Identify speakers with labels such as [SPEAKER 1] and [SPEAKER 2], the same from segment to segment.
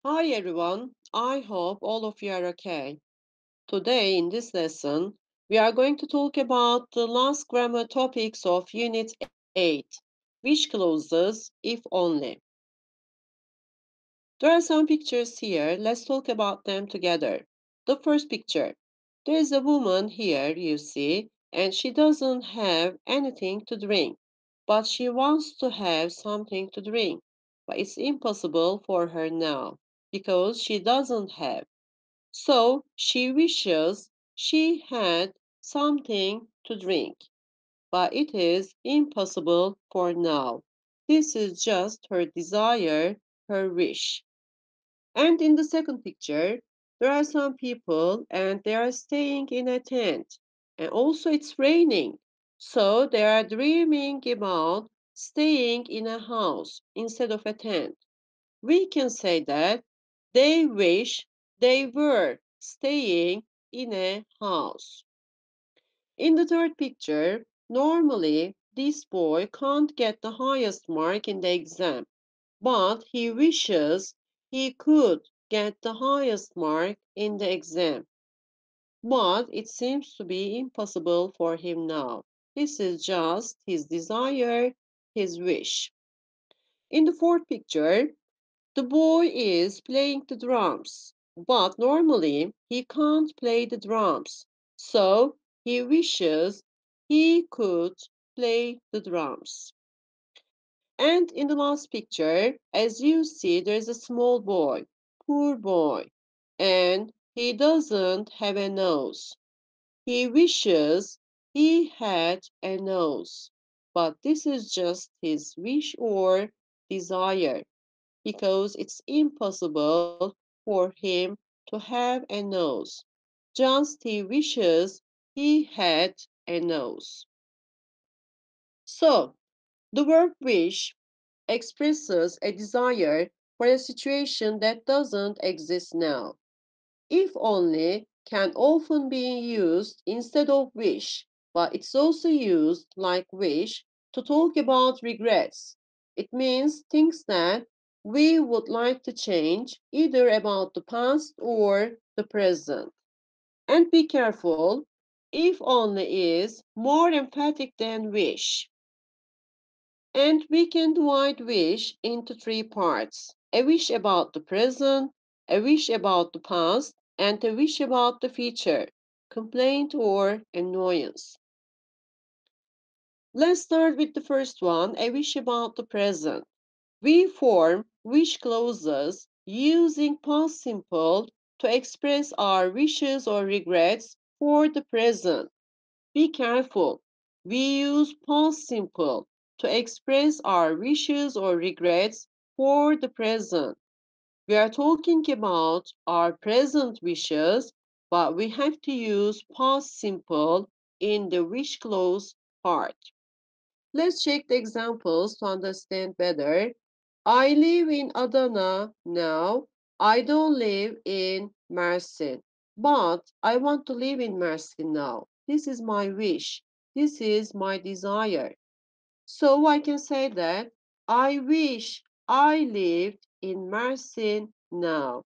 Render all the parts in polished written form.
[SPEAKER 1] Hi everyone, I hope all of you are okay. Today in this lesson, we are going to talk about the last grammar topics of Unit 8, wish clauses, if only. There are some pictures here, let's talk about them together. The first picture. There is a woman here, you see, and she doesn't have anything to drink, but she wants to have something to drink. But it's impossible for her now because she doesn't have. So she wishes she had something to drink, but it is impossible for now. This is just her desire, her wish. And in the second picture, there are some people and they are staying in a tent. And also it's raining. So they are dreaming about staying in a house instead of a tent. We can say that they wish they were staying in a house. In the third picture, normally this boy can't get the highest mark in the exam, but he wishes he could get the highest mark in the exam. But it seems to be impossible for him now. This is just his desire, his wish. In the fourth picture, the boy is playing the drums, but normally he can't play the drums, so he wishes he could play the drums. And in the last picture, as you see, there's a small boy, poor boy, and he doesn't have a nose. He wishes he had a nose, but this is just his wish or desire because it's impossible for him to have a nose. Just he wishes he had a nose. So, the verb wish expresses a desire for a situation that doesn't exist now. If only can often be used instead of wish, but it's also used like wish to talk about regrets. It means things that we would like to change either about the past or the present. And be careful, if only is more emphatic than wish. And we can divide wish into three parts: a wish about the present, a wish about the past, and a wish about the future, complaint or annoyance. Let's start with the first one, a wish about the present. We form wish clauses using past simple to express our wishes or regrets for the present. Be careful. We use past simple to express our wishes or regrets for the present. We are talking about our present wishes, but we have to use past simple in the wish clause part. Let's check the examples to understand better. I live in Adana now. I don't live in Mersin, but I want to live in Mersin now. This is my wish. This is my desire. So I can say that I wish I lived in Mersin now.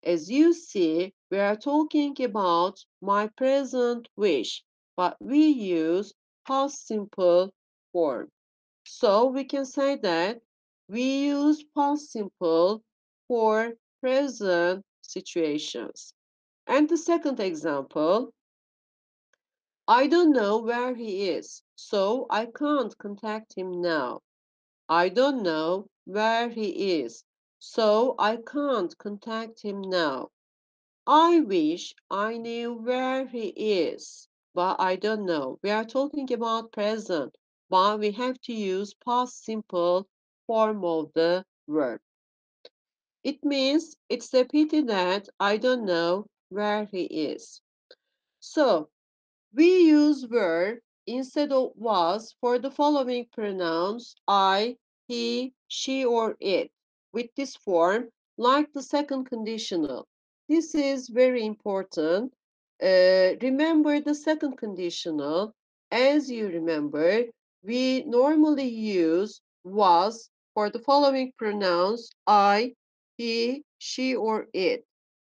[SPEAKER 1] As you see, we are talking about my present wish, but we use past simple form. So we can say that we use past simple for present situations. And the second example, I don't know where he is, so I can't contact him now. I don't know where he is, so I can't contact him now. I wish I knew where he is, but I don't know. We are talking about present, but we have to use past simple form of the verb. It means it's a pity that I don't know where he is. So we use were instead of was for the following pronouns I, he, she, or it with this form, like the second conditional. This is very important. Remember the second conditional. As you remember, we normally use was for the following pronouns I, he, she, or it.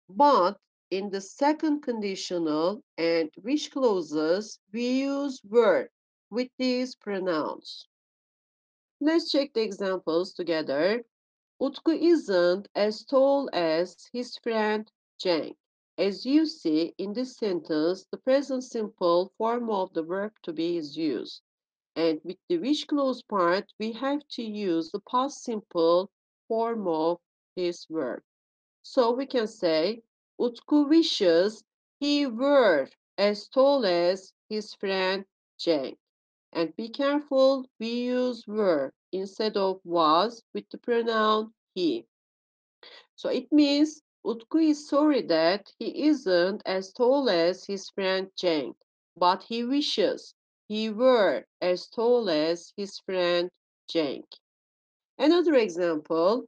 [SPEAKER 1] But in the second conditional and wish clauses, we use were with these pronouns. Let's check the examples together. Utku isn't as tall as his friend Cenk. As you see in this sentence, the present simple form of the verb to be is used. And with the wish clause part, we have to use the past simple form of this verb. So we can say, Utku wishes he were as tall as his friend Cenk. And be careful, we use were instead of was with the pronoun he. So it means Utku is sorry that he isn't as tall as his friend Cenk, but he wishes he were as tall as his friend Cenk. Another example,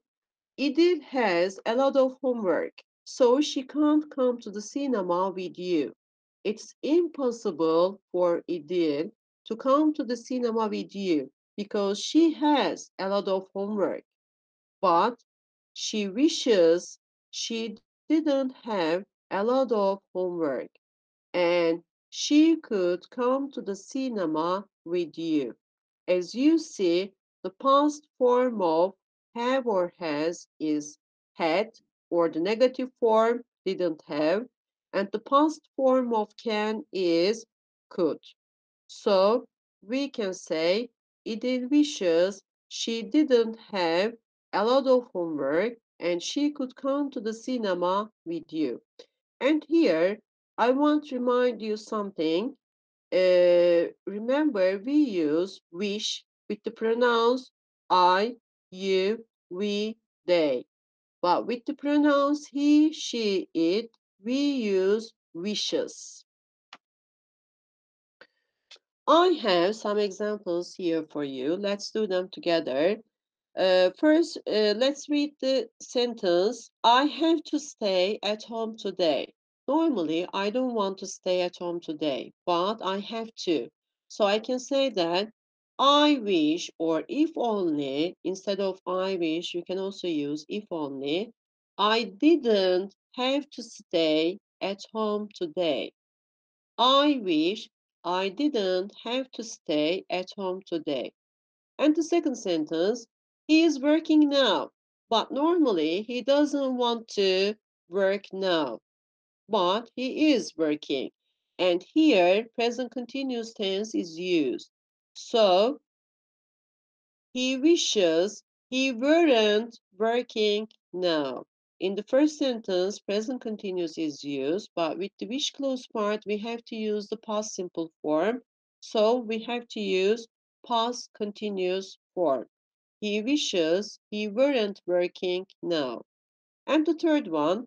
[SPEAKER 1] Edith has a lot of homework, so she can't come to the cinema with you. It's impossible for Edith to come to the cinema with you because she has a lot of homework. But she wishes she didn't have a lot of homework and she could come to the cinema with you. As you see, the past form of have or has is had, or the negative form didn't have, and the past form of can is could. So we can say Edith wishes she didn't have a lot of homework and she could come to the cinema with you. And here, I want to remind you something. Remember, we use wish with the pronouns I, you, we, they. But with the pronouns he, she, it, we use wishes. I have some examples here for you. Let's do them together. First, let's read the sentence. I have to stay at home today. Normally, I don't want to stay at home today, but I have to. So I can say that I wish, or if only, instead of I wish, you can also use if only. I didn't have to stay at home today. I wish I didn't have to stay at home today. And the second sentence, he is working now, but normally he doesn't want to work now, but he is working. And here, present continuous tense is used. So, he wishes he weren't working now. In the first sentence, present continuous is used, but with the wish clause part, we have to use the past simple form. So we have to use past continuous form. He wishes he weren't working now. And the third one,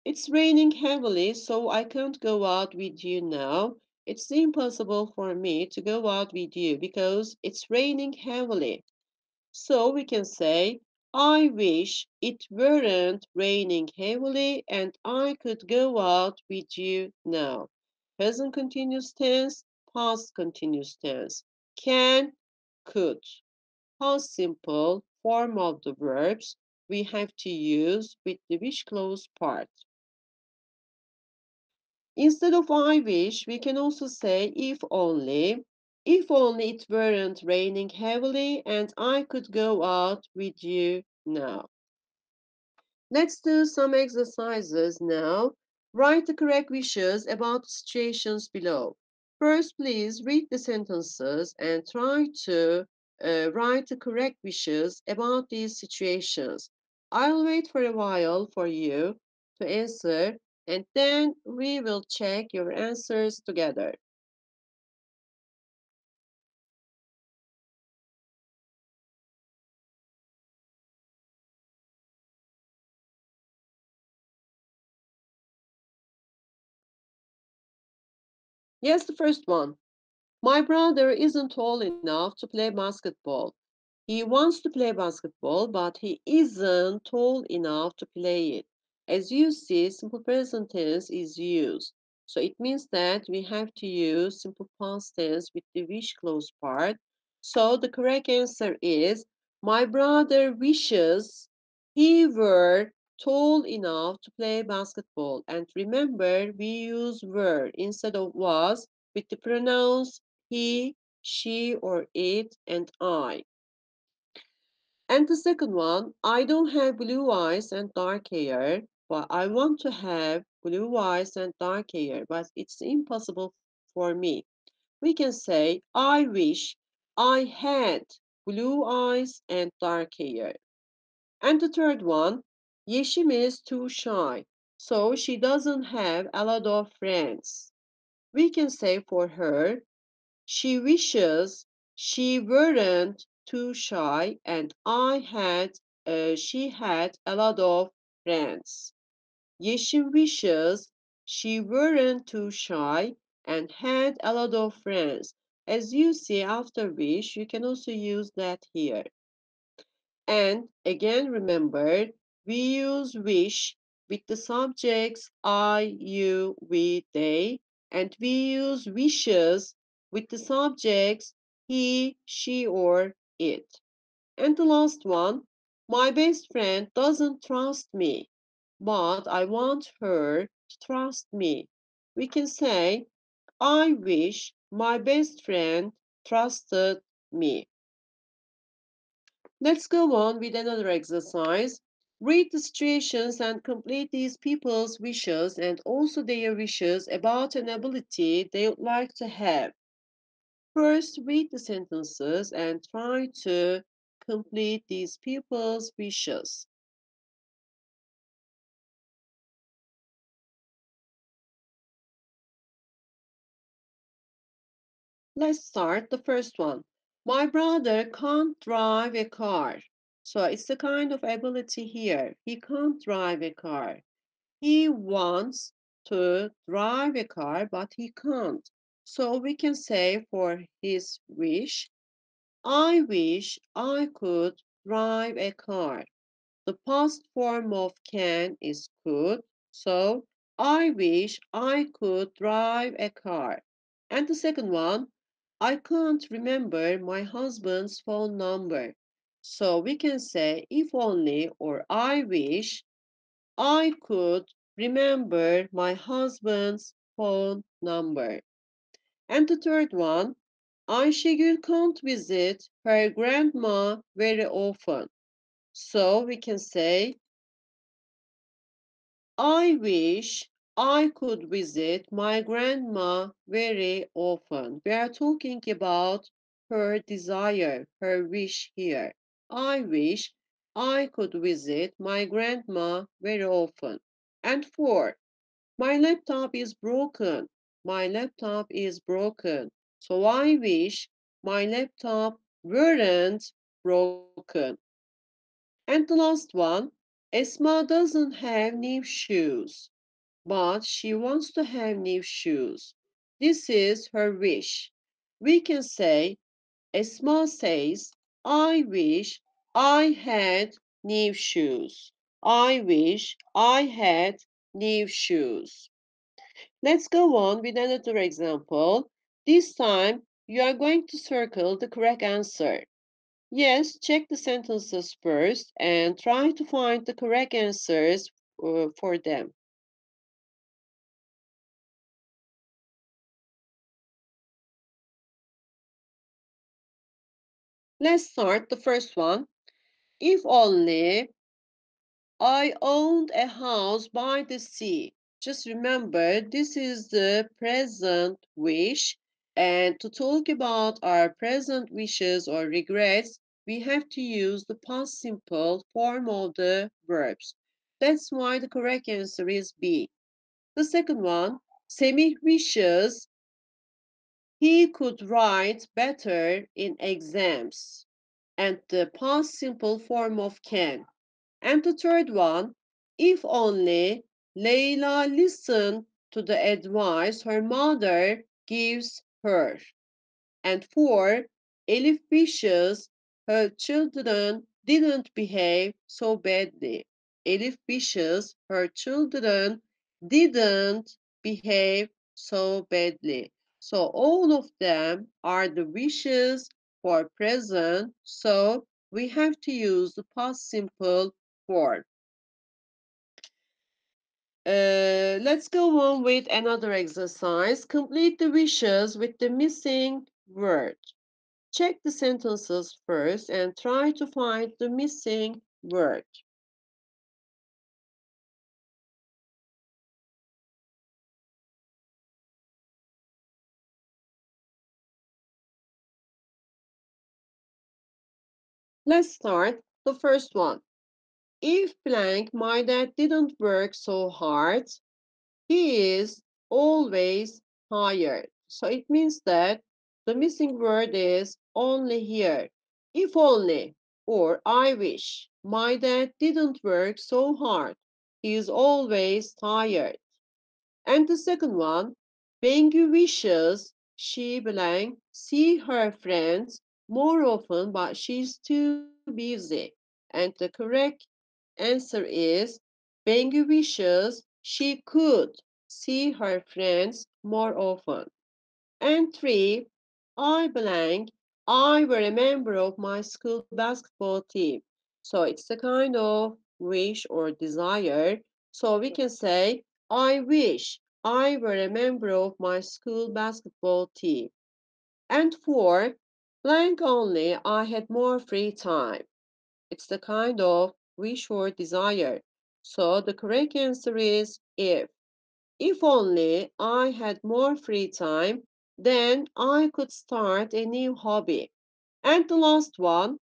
[SPEAKER 1] it's raining heavily, so I can't go out with you now. It's impossible for me to go out with you because it's raining heavily. So we can say, I wish it weren't raining heavily and I could go out with you now. Present continuous tense, past continuous tense. Can, could. Past simple form of the verbs we have to use with the wish clause part. Instead of I wish, we can also say if only. If only it weren't raining heavily and I could go out with you now. Let's do some exercises now. Write the correct wishes about the situations below. First, please read the sentences and try to write the correct wishes about these situations. I'll wait for a while for you to answer and then we will check your answers together. Yes, the first one. My brother isn't tall enough to play basketball. He wants to play basketball, but he isn't tall enough to play it. As you see, simple present tense is used. So it means that we have to use simple past tense with the wish clause part. So the correct answer is, my brother wishes he were tall enough to play basketball. And remember, we use were instead of was with the pronouns he, she, or it, and I. And the second one, I don't have blue eyes and dark hair, but I want to have blue eyes and dark hair, but it's impossible for me. We can say, I wish I had blue eyes and dark hair. And the third one, Yeşim is too shy, so she doesn't have a lot of friends. We can say for her, she wishes she weren't too shy and she had a lot of friends. Yeşim wishes she weren't too shy and had a lot of friends. As you see after wish, you can also use that here. And again, remember, we use wish with the subjects I, you, we, they, and we use wishes with the subjects he, she, or it. And the last one, my best friend doesn't trust me, but I want her to trust me. We can say, I wish my best friend trusted me. Let's go on with another exercise. Read the situations and complete these people's wishes and also their wishes about an ability they would like to have. First, read the sentences and try to complete these people's wishes. Let's start the first one. My brother can't drive a car. So it's the kind of ability here. He can't drive a car. He wants to drive a car, but he can't. So we can say for his wish, I wish I could drive a car. The past form of can is could. So I wish I could drive a car. And the second one, I can't remember my husband's phone number. So we can say if only or I wish I could remember my husband's phone number. And the third one, Ayşegül can't visit her grandma very often. So we can say, I wish I could visit my grandma very often. We are talking about her desire, her wish here. I wish I could visit my grandma very often. And four, my laptop is broken. My laptop is broken. So I wish my laptop weren't broken. And the last one, Esma doesn't have new shoes, but she wants to have new shoes. This is her wish. We can say, Esma says, I wish I had new shoes. I wish I had new shoes. Let's go on with another example. This time, you are going to circle the correct answer. Yes, check the sentences first and try to find the correct answers for them. Let's start the first one. If only I owned a house by the sea. Just remember, this is the present wish. And to talk about our present wishes or regrets, we have to use the past simple form of the verbs. That's why the correct answer is B. The second one, Semih wishes he could write better in exams. And the past simple form of can. And the third one, if only Leila listened to the advice her mother gives her. And four, Elif wishes her children didn't behave so badly. Elif wishes her children didn't behave so badly. So all of them are the wishes for present. So we have to use the past simple form. Let's go on with another exercise. Complete the wishes with the missing word. Check the sentences first and try to find the missing word. Let's start the first one. If blank, my dad didn't work so hard, he is always tired. So it means that the missing word is only here. If only, or I wish. My dad didn't work so hard. He is always tired. And the second one, Bengi wishes she blank see her friends more often, but she's too busy. And the correct answer is Bengi wishes she could see her friends more often. And three, I blank, I were a member of my school basketball team. So it's a kind of wish or desire. So we can say, I wish I were a member of my school basketball team. And four, blank only, I had more free time. It's the kind of wish or desire. So the correct answer is if. If only I had more free time, then I could start a new hobby. And the last one,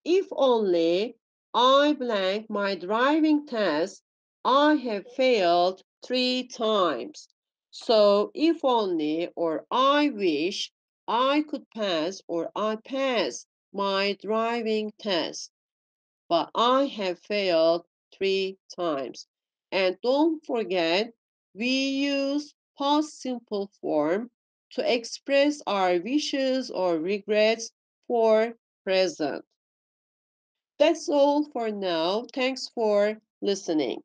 [SPEAKER 1] if only I blank my driving test, I have failed 3 times. So if only or I wish I could pass or I passed my driving test, but I have failed 3 times. And don't forget, we use past simple form to express our wishes or regrets for present. That's all for now. Thanks for listening.